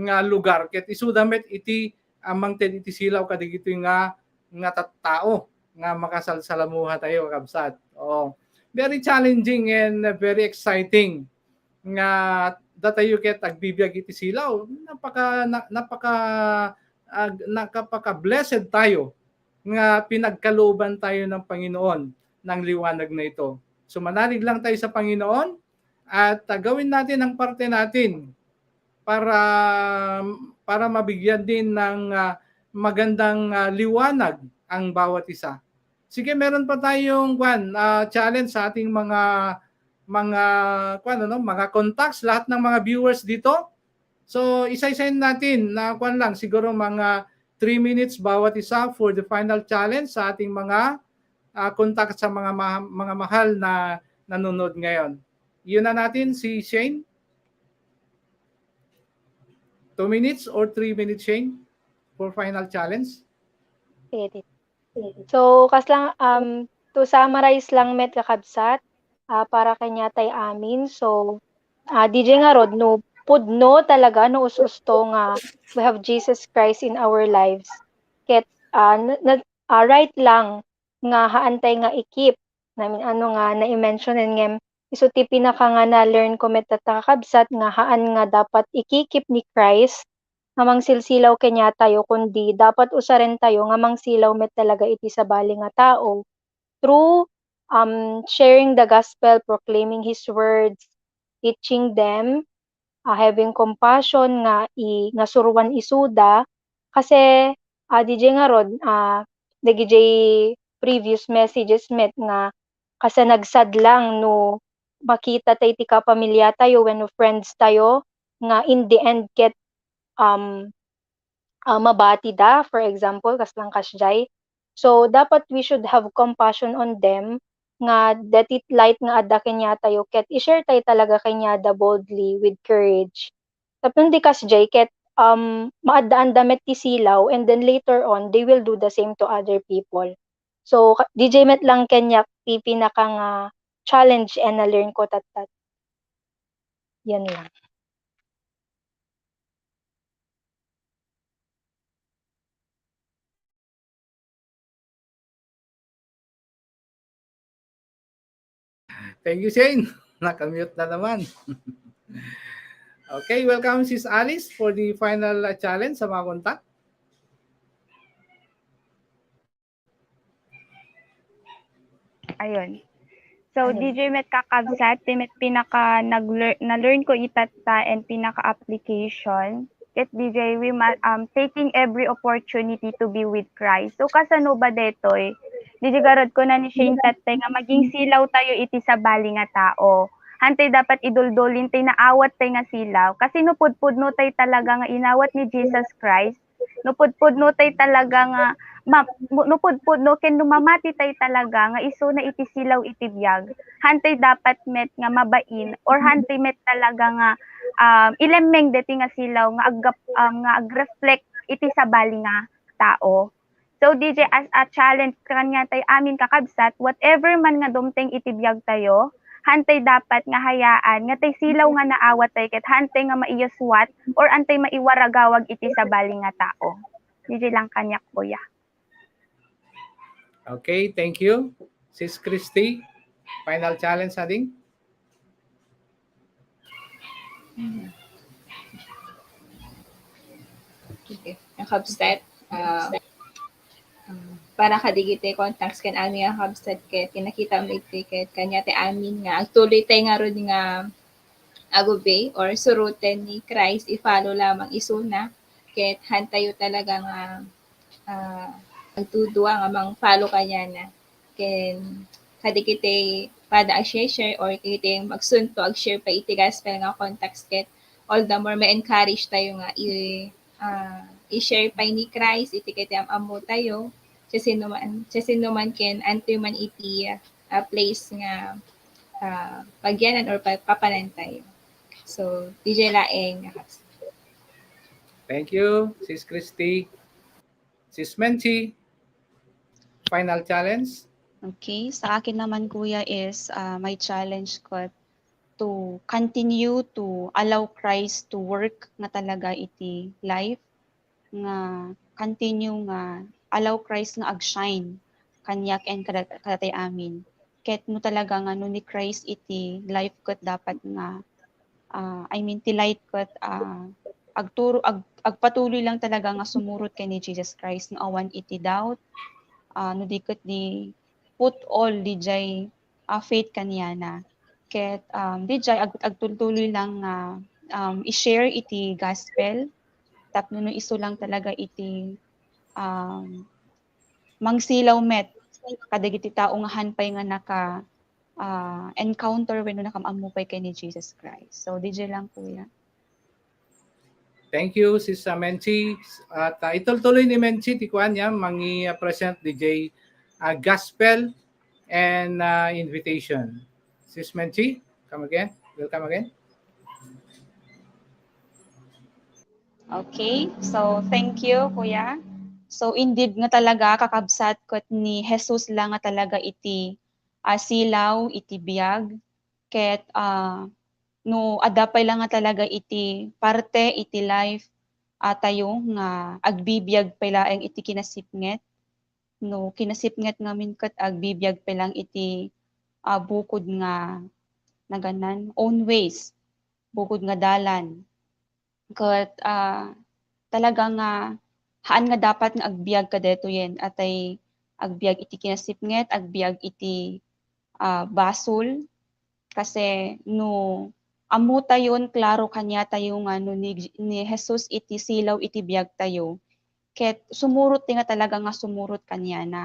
nga lugar ket isudamet iti amangted iti silaw kadigito nga tattao nga makasalsalamuha tayo kabsat. Oh, very challenging and very exciting nga datayo ket agbibiyag iti silaw napaka blessed tayo nga pinagkalooban tayo ng Panginoon ng liwanag na ito. So manalig lang tayo sa Panginoon at gawin natin ang parte natin para mabigyan din ng magandang liwanag ang bawat isa. Sige, meron pa tayong challenge sa ating mga contacts, lahat ng mga viewers dito. So isa-isahin natin na lang siguro mga 3 minutes bawat isa for the final challenge sa ating mga contact sa mga mahal na nanonood ngayon. Yun na natin si Shane. 2 minutes or 3 minutes, Shane, for final challenge. Edit. So, to summarize lang met kakabsat, para kanya tay amin. So, DJ nga rod, no, pudno talaga, no ususto nga, we have Jesus Christ in our lives. Ket, right lang, nga haantay nga ikip, namin nga, na-mentionin ngem, iso ti pinaka nga na-learn ko met kakabsat, nga haan nga dapat ikikip ni Christ, nga mangsilsilaw kanya tayo, kundi dapat usaren tayo, nga mangsilaw met talaga iti sa bali nga tao, through sharing the gospel, proclaiming His words, teaching them, having compassion nga surwan isuda, kasi DJ nga rod, DJ previous messages met nga kasi nagsad lang no makita tayo ti kapamilya tayo when friends tayo nga in the end get mabati da, for example, kaslang kasjay. So, dapat we should have compassion on them, nga that it light nga adda kanya tayo, ket i-share tayo talaga kanya da boldly, with courage. Tapos di kasjay, ket maadaan damit ti silaw, and then later on, they will do the same to other people. So, DJ met lang kanya, ti pinaka nga challenge and na-learn ko tatat. Yan lang. Thank you, Shane. Nakamute na naman. Okay, welcome Sis Alice for the final challenge sa mga contact. Ayun. So, DJ met kakabsat, met pinaka na-learn ko itata and pinaka application. Ket DJ, we taking every opportunity to be with Christ. So, kasano ba detoy? DJ garod ko na ni Shane tatay nga maging silaw tayo iti sa bali nga tao. Hantay dapat iduldolin tay na awat tay nga silaw. Kasi nupudpudno tay talaga nga inawat ni Jesus Christ. Nupudpudno tay talaga nga nupudpudno ken numamati tay talaga nga iso na iti silaw iti biyag. Hantay dapat met nga mabain or hantay met talaga nga ilemeng deti nga silaw nga agreflect iti sabali nga tao. So DJ, as a challenge kanya tayo amin kakabsat, whatever man nga dumteng itibiyag tayo, hantay dapat nga hayaan nga tay silaw nga naawat tayo ket hantay nga maiyaswat or antay maiwaragawag iti sabali nga tao. DJ lang kanyak kuya. Okay, thank you. Sis Christy, final challenge ading. Okay. Ang Kabsat, para kadigite contacts kan amin ang Kabsat ket kinakita mo iti ket kanya ti amin nga agtuloy tay nga ron nga agube or suruten ni Christ i-follow lamang isuna ket hantayo talaga nga agtudua nga mang follow kanya na ken kadigite pada share or kiti magsunto ag-share pa iti gospel nga contacts ket all the more may encourage tayo nga i-share pa ni Christ iti ket amo tayo sa sino man ken anto man iti place nga pagyanan or papanan tayo. So, DJ Laeng. Thank you, Sis Christy. Sis Menchi, final challenge. Okay, sa akin naman kuya is my challenge ko to continue to allow Christ to work nga talaga iti life, nga continue nga allow Christ nga ag-shine kanyak and kadatay amin. Ket no talaga nga no ni Christ iti life ko dapat nga ti light ko agpatuloy lang talaga nga sumurot kay ni Jesus Christ nga awan iti doubt, no di ket di put all DJ faith kaniya na. Ket DJ agtuloy lang nga i-share iti gospel tapno no iso lang talaga iti mangsilaw met kadagiti tao nga hanpay nga naka encounter when nakamamupay kay ni Jesus Christ. So DJ lang kuya. Thank you, Sis Menchi. At ituloy ni Menchi, tikuan niya, present DJ gospel and invitation. Sis Menchi, come again. Welcome again. Okay, so thank you kuya. So indeed nga talaga kakabsat kot ni Jesus lang nga talaga iti silaw, iti biyag. Ket no adapay lang nga talaga iti parte iti life tayo nga agbibiyag pa laeng iti kinasipnget. No kinasipnget ngamin ket agbibiyag pa lang iti bukod nga naganan own ways, bukod nga dalan. Ket talaga nga haan nga dapat nga agbiag kadeto yen atay agbiag iti kinasipnget, agbiag iti basol kasi no amo tayon klaro kanya tayo nga no ni Jesus iti silaw iti biag tayo ket sumurot ti nga talaga nga sumurot kanya na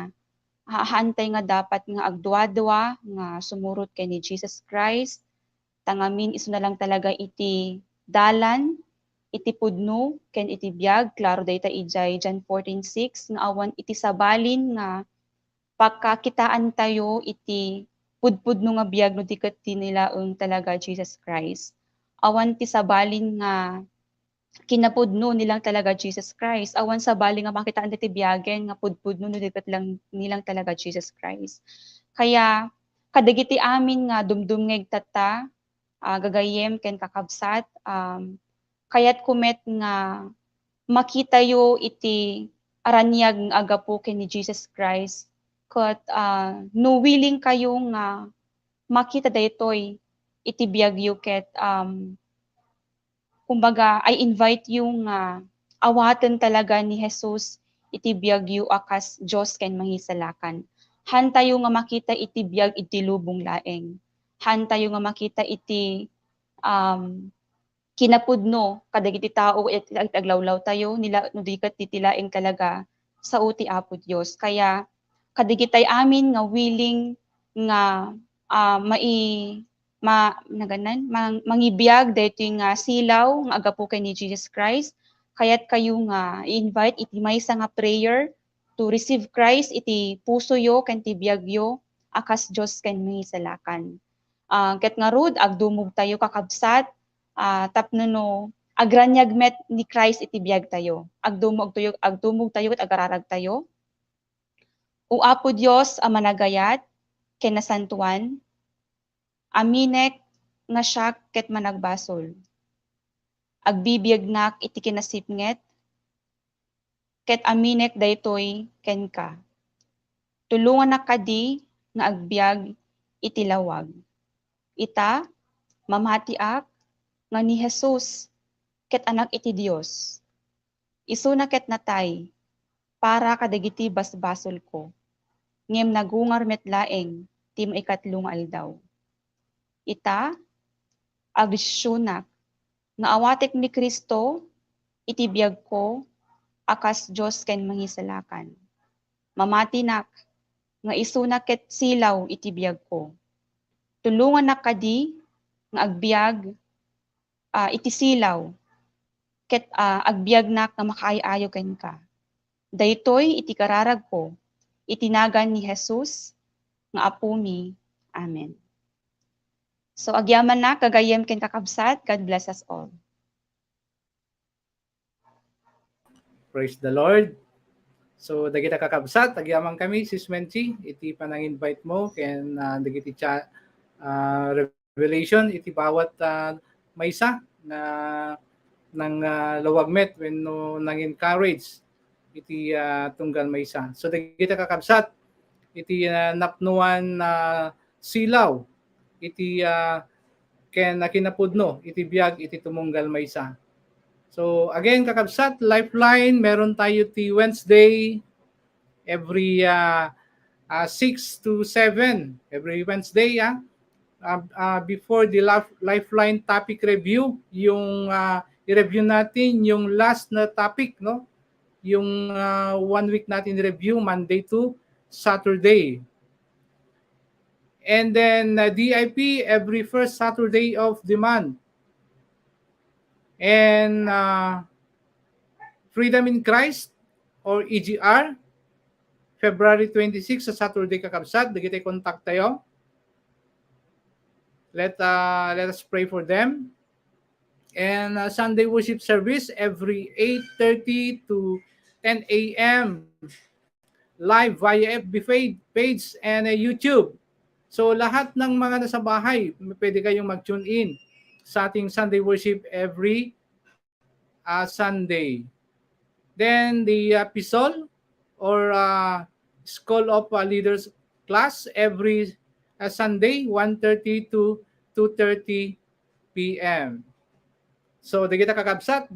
haantay nga dapat nga agduadwa nga sumurot kay ni Jesus Christ tangamin isu na lang talaga iti dalan iti pudno ken iti biag klaro dayta ijay John 14:6 nga awan iti sabalin nga pagkakitaan tayo iti pudpudno nga biag no diket ti nilaeng talaga Jesus Christ. Awan ti sabalin nga kinapudno nilang talaga Jesus Christ. Awan sabalin nga makitaan ti biagen nga pudpudno no diket lang nilang talaga Jesus Christ. Kaya kadagiti amin nga dumdumngeg tata gagayem ken kakabsat kayat kumet nga makita yo iti aranyag nga agapo ken ni Jesus Christ ket no willing kayo nga makita daytoy iti biag yu ket kumbaga I invite you nga awaten talaga ni Jesus iti biag yu akas Dios ken mangisalakan. Hantayo nga makita iti biag iti lubong laeng. Hantayo nga makita iti kinapudno kadagiti tao iti aglawlaw tayo nila no diket titilaeng talaga sa uti Apo Dios. Kaya kadigitay amin nga willing nga mangibiyag daytoy nga silaw nga agapo kay ni Jesus Christ kayat kayo nga i-invite iti maysa nga prayer to receive Christ iti puso yo ken ti biag yo akas Dios ken mangisalakan. Ket nga rod agdumog tayo kakabsat tapno no Agranyag met ni Christ iti biyag tayo. Agtumog tayo at agararag tayo. O Apo Dios a managayat ken nasantuan. Aminek nga siya ket managbasol. Agbibiyagnak iti kinasipnget ket aminek daytoy ken ka. Tulungan na kadi nga agbyag iti lawag. Ita mamatiak nga ni Jesus ket anak iti Dios. Isuna ket natay para kadagiti basbasol ko. Ngem nagungar met laeng ti maikatlong aldaw. Ita agsunak nga awatek ni Kristo iti biyag ko akas Dios ken mangisalakan. Mamatinak nga isuna ket silaw iti biyag ko. Tulungan na kadi nga agbyag iti silaw ket agbyag nak nga makaayo ken ka. Daytoy iti kararag ko itinagan ni Jesus nga apo mi. Amen. So agyaman na kagayem ken kakabsat. God bless us all. Praise the Lord. So dagiti kakabsat, agyaman kami Sis Menchi, iti panang-invite mo ken dagiti revelation iti bawat maysa na ng lawagmet wenno nang encourage iti tunggal maysa. So dagiti kakabsat iti napnuan silaw iti ken kinapudno iti biag iti tumunggal maysa. So again kakabsat, Lifeline meron tayo ti Wednesday every 6 to 7 every Wednesday before the Lifeline topic review, yung i-review natin yung last na topic, no? Yung 1 week natin review Monday to Saturday. And then DIP every first Saturday of the month. And Freedom in Christ or EGR February 26 sa Saturday kakabsat. Dagiti contact tayo. Let us pray for them. And Sunday worship service every 8:30 to 10 a.m. live via FB page and YouTube. So lahat ng mga nasa bahay, pwede kayong mag-tune in sa ating Sunday worship every Sunday. Then the PSOL or School of Leaders class every Sunday 1:30 to 2:30 p.m. So dagiti kakabsat,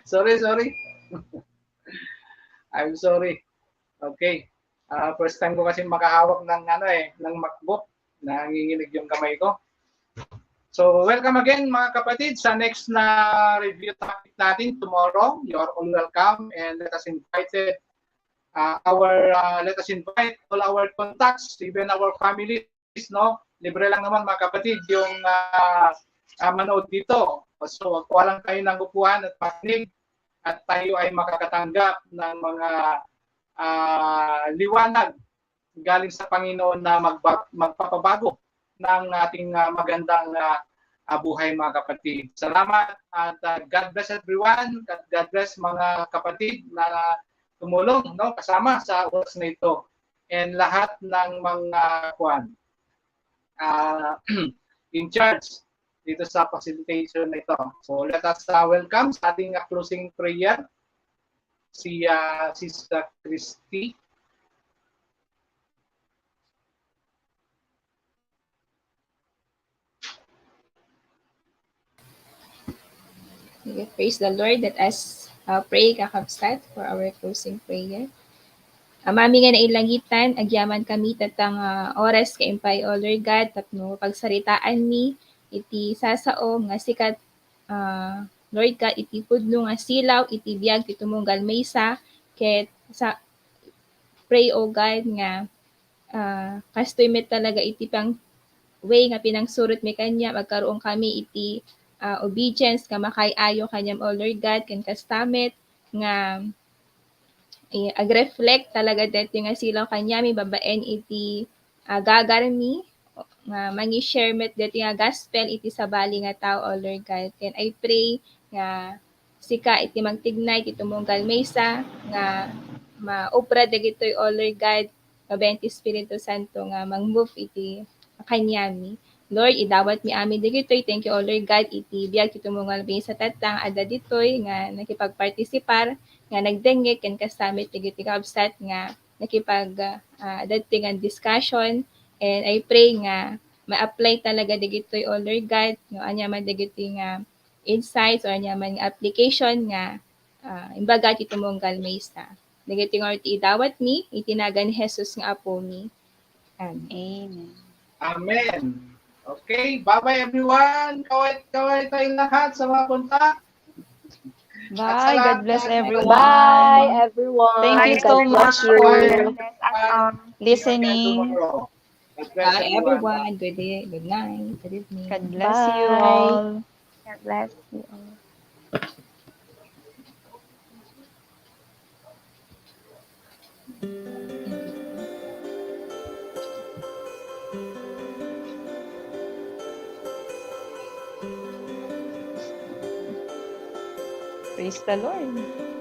Sorry. I'm sorry. Okay. First time ko kasi makahawak ng ng MacBook. Nanginginig yung kamay ko. So, welcome again mga kapatid sa next na review topic natin tomorrow. You are all welcome and let us invite all our contacts, even our families, no? Libre lang naman mga kapatid yung manood dito. So, kuha lang tayo ng upuan at pakinig at tayo ay makakatanggap ng mga liwanag galing sa Panginoon na magpapabago ng ating magandang buhay mga kapatid. Salamat at God bless everyone. God bless mga kapatid na tumulong, no, kasama sa oras na ito. And lahat ng mga in charge dito sa facilitation na ito. So let us welcome sa ating closing prayer si Sister Christy. Okay, praise the Lord. Let us pray kakabsat for our closing prayer. Mami nga nailangitan, agyaman kami tatang oras kay impay o Lord God, tapno pagsaritaan mi, iti sasao nga sikat Lord God, iti pudno nga silaw, iti biyag, iti tumunggal maysa, ket sa pray o God nga kastoy met talaga iti pang way nga pinangsurot mi kanya, magkaroon kami iti obedience nga makay-ayo kanyam o Lord God, ken kastamet nga ag-reflect talaga deti nga silaw kanyami babaen iti gagarmi nga mangi-share met deti nga gospel iti sabali nga tao o Lord God. Ken I pray nga sika iti magtignay iti tumunggal maysa nga maupra dagitoy o Lord God babaen ti Espiritu Santo nga mang-move iti kanyami. Lord, idawat mi amin dagitoy. Thank you, O Lord God, iti biyag iti tumungal mi sa tatang ada ditoy nga nakipagpartisipar nga nagdengeg ken kasamit dagiti kabsat nga nakipag dating discussion, and I pray nga ma-apply talaga dagitoy o Lord God no anya man dagiti nga insights or anya man nga application nga imbaga ti tumunggal maysa. Dagiti nga iti idawat mi itinagan ni Jesus nga apo mi. Amen. Amen. Amen. Okay, bye-bye everyone. Kaway tayong lahat sa mga punta. Bye. God bless everyone. Bye, everyone. Thank you God so bless much you. for Bless us all. listening. God bless Okay, everyone. everyone. Good day, good night, good evening. God bless you Bye. all. God bless you all. Praise the Lord.